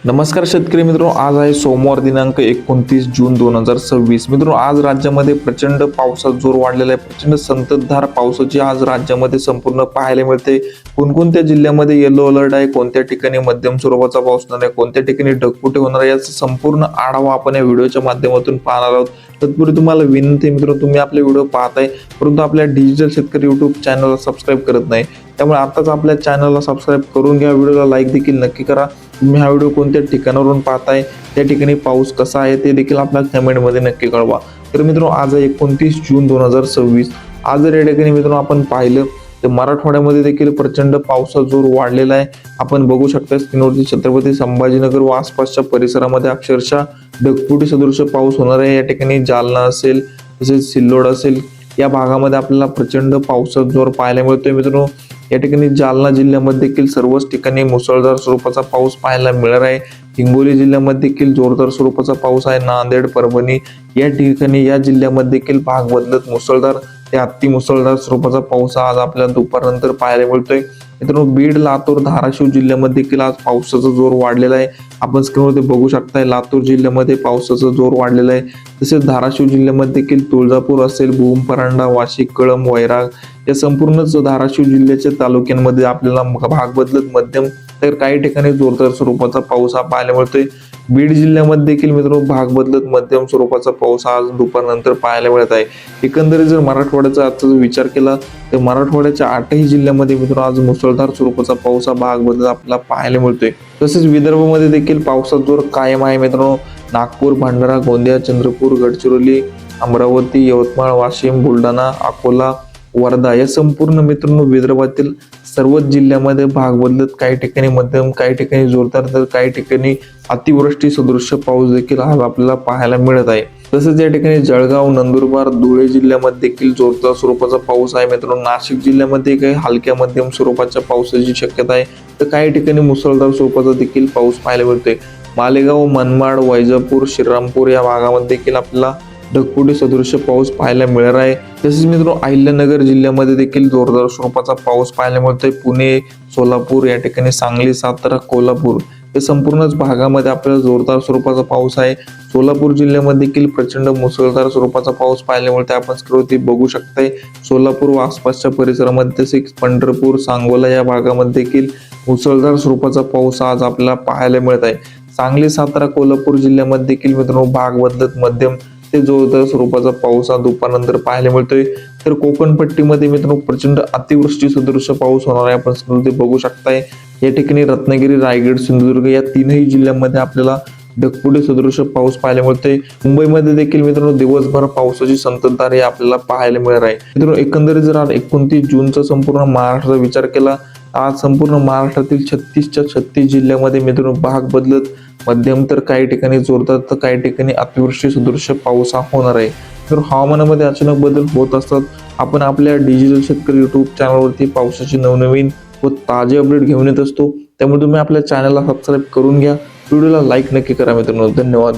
नमस्कार शेतकरी मित्रों, आज आहे सोमवार दिनांक 29 जून 2026। मित्रों, आज राज्यामध्ये प्रचंड पावसाचा जोर वाढलेला आहे। प्रचंड संततधार पावसाची आज राज्यामध्ये संपूर्ण पाहायला मिळते। कोणकोणत्या जिल्ह्यामध्ये येलो अलर्ट आहे, कोणत्या ठिकाणी मध्यम स्वरूपाचा पाऊस होणार आहे, कोणत्या ठिकाणी ढगफुटी होणार आहे, याचा संपूर्ण आढावा आपण या व्हिडिओच्या माध्यमातून पाहणार आहोत। तत्पूर्वी तुम्हाला विनंती मित्रों, तुम्ही आपले व्हिडिओ पाहताय परंतु आपल्या डिजिटल शेतकरी युट्यूब चॅनलला सबस्क्राईब करत नाही, त्यामुळे आताच आपल्या चॅनलला सबस्क्राईब करून घ्या। व्हिडिओला लाईक देखील नक्की करा। तुम्ही हा व्हिडिओ कोणत्या ठिकाणावरून पाहताय, त्या ठिकाणी पाऊस कसा आहे ते देखील आपल्या कमेंटमध्ये नक्की कळवा। तर मित्रों, आज 29 जून 2026। आज जर या ठिकाणी मित्रों आपण पाहिलं तर मराठवाड्यामध्ये देखील प्रचंड पावसाचा जोर वाढलेला आहे। आपण बघू शकता स्क्रीनवरती छत्रपती संभाजीनगर व आसपासच्या परिसरामध्ये अक्षरशः ढगफुटी सदृश पाऊस होणार आहे। या ठिकाणी जालना असेल, तसेच सिल्लोड असेल, या भागामध्ये आपल्याला प्रचंड पावसाचा जोर पाहायला मिळतोय। मित्रांनो, या ठिकाणी जालना जिल्ह्यामध्ये देखील सर्वच ठिकाणी मुसळधार स्वरूपाचा पाऊस पाहायला मिळणार आहे। हिंगोली जिल्ह्यामध्ये देखील जोरदार स्वरूपाचा पाऊस आहे। नांदेड, परभणी या ठिकाणी या जिल्ह्यामध्ये देखील भाग बदलत मुसळधार ते अति मुसळधार स्वरूपाचा पाऊस आज आपल्याला दुपारनंतर पाहायला मिळतोय। मित्रांनो, बीड, लातूर, धाराशिव जिल्ह्यामध्ये देखील आज पावसाचा जोर वाढलेला आहे। आपण स्क्रीनवरती बघू शकताय लातूर जिल्ह्यामध्ये पावसाचा जोर वाढलेला आहे। तसेच धाराशिव जिल्ह्यामध्ये देखील तुळजापूर असेल, भूम, परांडा, वाशी, कळंब, वैराग या संपूर्णच धाराशिव जिल्ह्याच्या तालुक्यांमध्ये आपल्याला भाग बदलत मध्यम तर काही ठिकाणी जोरदार स्वरूपाचा पाऊस हा पाहायला मिळतोय। बीड जिल्ह्यामध्ये देखील मित्रांनो भाग बदलत मध्यम स्वरूपाचा पाऊस आज दुपारनंतर पाहायला मिळत आहे। एकंदरीत जर मराठवाड्याचा आजचा विचार केला तर मराठवाड्याच्या 8ही जिल्ह्यामध्ये मित्रांनो आज मुसळधार स्वरूपाचा पाऊस हा भाग बदलत आपल्याला पाहायला मिळतोय। तसेच विदर्भामध्ये देखील पावसाचा जोर कायम आहे। मित्रांनो, नागपूर, भंडारा, गोंदिया, चंद्रपूर, गडचिरोली, अमरावती, यवतमाळ, वाशिम, बुलढाणा, अकोला, वर्धा या संपूर्ण मित्रांनो विदर्भातील सर्वच जिल्ह्यामध्ये भाग बदलत काही ठिकाणी मध्यम, काही ठिकाणी जोरदार तर काही ठिकाणी अतिवृष्टी सदृश पाऊस देखील आज आपल्याला पाहायला मिळत आहे। तसेच या ठिकाणी जळगाव, नंदुरबार, धुळे जिल्ह्यामध्ये देखील जोरदार स्वरूपाचा पाऊस आहे। मित्रांनो, नाशिक जिल्ह्यामध्ये काही हलक्या मध्यम स्वरूपाच्या पावसाची शक्यता आहे, तर काही ठिकाणी मुसळधार स्वरूपाचा देखील पाऊस पाहायला मिळतोय। मालेगाव, मनमाड, वैजापूर, श्रीरामपूर या भागामध्ये देखील आपल्याला ढगफुटी सदृश पाऊस पाहायला मिळणार आहे। तसेच मित्रांनो, अहिल्यानगर जिल्ह्यामध्ये देखील जोरदार स्वरूपाचा पाऊस पाहायला मिळतोय। पुणे, सोलापूर या ठिकाणी, सांगली, सातारा, कोल्हापूर या संपूर्णच भागामध्ये आपल्याला जोरदार स्वरूपाचा पाऊस आहे। सोलापूर जिल्ह्यामध्ये देखील प्रचंड मुसळधार स्वरूपाचा पाऊस पाहायला मिळतोय। आपण स्क्रीनवरती बघू शकताय सोलापूर व आसपासच्या परिसरामध्ये, तसेच पंढरपूर, सांगोला या भागामध्ये देखील मुसळधार स्वरूपाचा पाऊस आज आपल्याला पाहायला मिळत आहे। सांगली, सातारा, कोल्हापूर जिल्ह्यामध्ये देखील मित्रांनो भाग बदलत मध्यम ते जोरदार स्वरूपाचा पाऊस हा दुपारनंतर पाहायला मिळतोय। तर कोकण पट्टीमध्ये मित्रांनो प्रचंड अतिवृष्टी सदृश पाऊस होणार आहे। आपण स्क्रीनवरती बघू शकताय या ठिकाणी रत्नागिरी, रायगड, सिंधुदुर्ग या तीनही जिल्ह्यांमध्ये आपल्याला ढगफुटी सदृश पाऊस पाहायला मिळतोय। मुंबईमध्ये देखील मित्रांनो दिवसभर पावसाची संततधार हे आपल्याला पाहायला मिळणार आहे। मित्रांनो, एकंदरीत जर 29 जूनचा संपूर्ण महाराष्ट्राचा विचार केला, आज संपूर्ण महाराष्ट्रातील 36च्या 36 जिल्ह्यामध्ये मित्रांनो भाग बदलत मध्यम तर काही ठिकाणी जोरदार तर काही ठिकाणी अतिवृष्टी सदृश पाऊस हा होणार आहे। तर हवामानामध्ये अचानक बदल होत असतात। आपण आपल्या डिजिटल शेतकरी युट्यूब चॅनलवरती पावसाची नवनवीन व ताजे अपडेट घेऊन येत असतो, त्यामुळे तुम्ही आपल्या चॅनलला सबस्क्राईब करून घ्या। व्हिडिओला लाईक नक्की करा मित्रांनो। धन्यवाद।